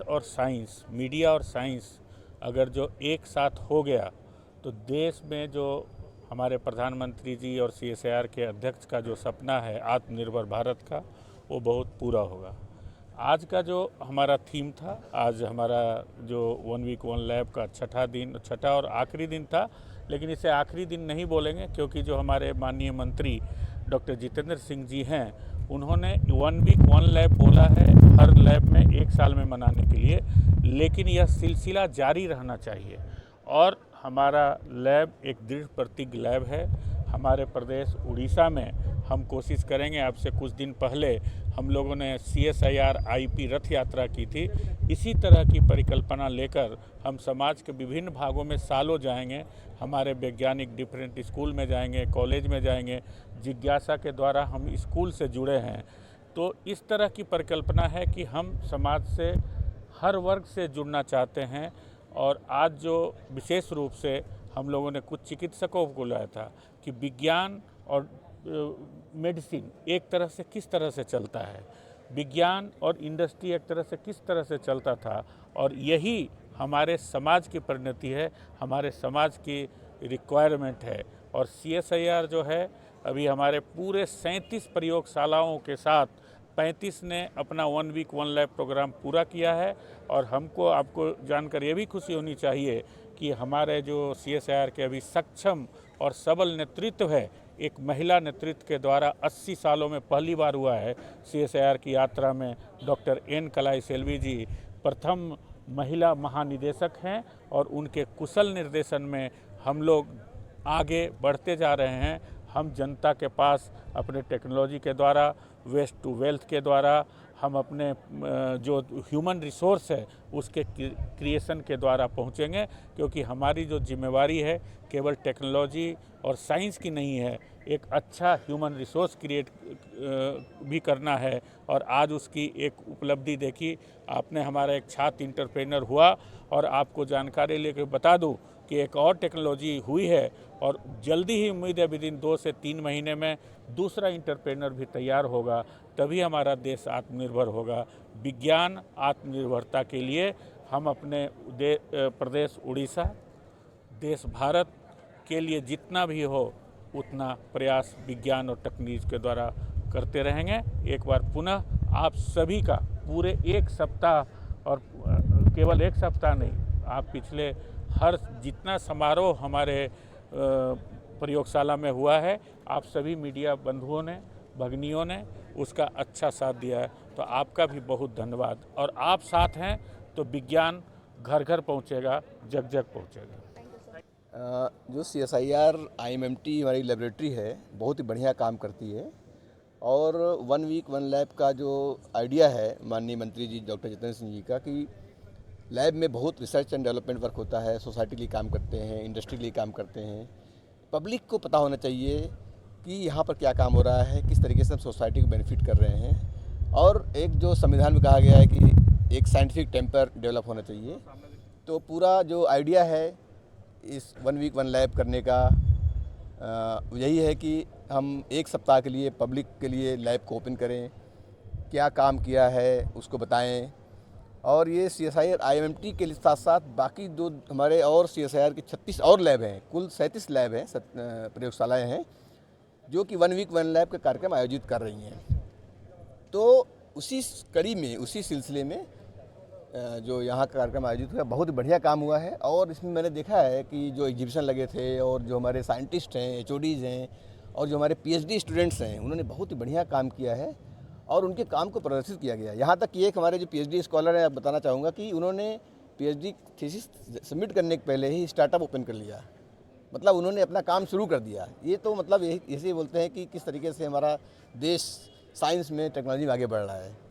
और science, media और science अगर जो एक साथ हो गया तो देश में जो हमारे प्रधानमंत्री जी और CSIR के अध्यक्ष का जो सपना है आत्मनिर्भर भारत का, वो बहुत पूरा होगा। आज का जो हमारा थीम था, आज हमारा जो 1 वीक 1 लैब का छठा और आखिरी दिन था, लेकिन इसे आखिरी दिन नहीं बोलेंगे क्योंकि जो हमारे माननीय मंत्री डॉक्टर जितेंद्र सिंह जी हैं, उन्होंने 1 वीक 1 लैब बोला है हर लैब में 1 साल में मनाने के लिए, लेकिन यह सिलसिला जारी रहना चाहिए। और हमारा लैब एक दृढ़ प्रतिज्ञ लैब है। हमारे प्रदेश उड़ीसा में हम कोशिश करेंगे। आपसे कुछ दिन पहले हम लोगों ने CSIR IP रथ यात्रा की थी। इसी तरह की परिकल्पना लेकर हम समाज के विभिन्न भागों में सालों जाएंगे। हमारे वैज्ञानिक डिफरेंट स्कूल में जाएंगे, कॉलेज में जाएंगे। जिज्ञासा के द्वारा हम स्कूल से जुड़े हैं। तो इस तरह की परिकल्पना है कि हम समाज से हर वर्ग से जुड़ना चाहते हैं। और आज जो विशेष रूप से हम लोगों ने कुछ चिकित्सकों को बुलाया था कि विज्ञान और मेडिसिन एक तरह से किस तरह से चलता है, विज्ञान और इंडस्ट्री एक तरह से किस तरह से चलता था, और यही हमारे समाज की परिणति है, हमारे समाज की रिक्वायरमेंट है। और CSIR जो है अभी हमारे पूरे 37 प्रयोगशालाओं के साथ 35 ने अपना 1 वीक 1 लैब प्रोग्राम पूरा किया है। और हमको आपको जानकर ये भी खुशी होनी चाहिए कि हमारे जो CSIR के अभी सक्षम और सबल नेतृत्व है, एक महिला नेतृत्व के द्वारा 80 सालों में पहली बार हुआ है। CSIR की यात्रा में डॉक्टर N कलाई सेल्वी जी प्रथम महिला महानिदेशक हैं और उनके कुशल निर्देशन में हम लोग आगे बढ़ते जा रहे हैं। हम जनता के पास अपने टेक्नोलॉजी के द्वारा, वेस्ट टू वेल्थ के द्वारा, हम अपने जो ह्यूमन रिसोर्स है उसके क्रिएशन के द्वारा पहुंचेंगे, क्योंकि हमारी जो जिम्मेवारी है केवल टेक्नोलॉजी और साइंस की नहीं है, एक अच्छा ह्यूमन रिसोर्स क्रिएट भी करना है। और आज उसकी एक उपलब्धि देखी आपने, हमारा एक छात्र इंटरप्रेनर हुआ। और आपको जानकारी लेकर बता दूं कि एक और टेक्नोलॉजी हुई है और जल्दी ही उम्मीद है विदिन 2 से 3 महीने में दूसरा इंटरप्रेनर भी तैयार होगा। तभी हमारा देश आत्मनिर्भर होगा। विज्ञान आत्मनिर्भरता के लिए हम अपने प्रदेश उड़ीसा, देश भारत के लिए जितना भी हो उतना प्रयास विज्ञान और तकनीक के द्वारा करते रहेंगे। एक बार पुनः आप सभी का पूरे 1 सप्ताह, और केवल 1 सप्ताह नहीं, आप पिछले हर जितना समारोह हमारे प्रयोगशाला में हुआ है, आप सभी मीडिया बंधुओं ने, भगिनियों ने उसका अच्छा साथ दिया है। तो आपका भी बहुत धन्यवाद। और आप साथ हैं तो विज्ञान घर घर पहुंचेगा, जग जग पहुंचेगा। जो CSIR IMMT हमारी लेबोरेटरी है, बहुत ही बढ़िया काम करती है। और 1 वीक 1 लैब का जो आइडिया है माननीय मंत्री जी डॉक्टर जितेंद्र सिंह जी का, कि लैब में बहुत रिसर्च एंड डेवलपमेंट वर्क होता है, सोसाइटी के लिए काम करते हैं, इंडस्ट्री के लिए काम करते हैं। पब्लिक को पता होना चाहिए कि यहाँ पर क्या काम हो रहा है, किस तरीके से हम सोसाइटी को बेनिफिट कर रहे हैं। और एक जो संविधान में कहा गया है कि एक साइंटिफिक टेम्पर डेवलप होना चाहिए। तो पूरा जो आइडिया है इस 1 वीक 1 लैब करने का यही है कि हम 1 सप्ताह के लिए पब्लिक के लिए लैब को ओपन करें, क्या काम किया है उसको बताएं। और ये CSIR IMMT के साथ साथ बाकी दो हमारे और CSIR के 36 और लैब हैं, कुल 37 लैब हैं, प्रयोगशालाएँ हैं, जो कि 1 वीक 1 लैब के कार्यक्रम आयोजित कर रही हैं। तो उसी कड़ी में, उसी सिलसिले में जो यहाँ का कार्यक्रम आयोजित हुआ, बहुत ही बढ़िया काम हुआ है। और इसमें मैंने देखा है कि जो एग्जीबिशन लगे थे और जो हमारे साइंटिस्ट हैं, HODs हैं और जो हमारे PhD स्टूडेंट्स हैं, उन्होंने बहुत ही बढ़िया काम किया है और उनके काम को प्रदर्शित किया गया। यहाँ तक कि एक हमारे जो PhD स्कॉलर हैं, बताना चाहूँगा कि उन्होंने PhD थीसिस सबमिट करने के पहले ही स्टार्टअप ओपन कर लिया, मतलब उन्होंने अपना काम शुरू कर दिया। ये तो मतलब यही बोलते हैं कि किस तरीके से हमारा देश साइंस में, टेक्नोलॉजी में आगे बढ़ रहा है।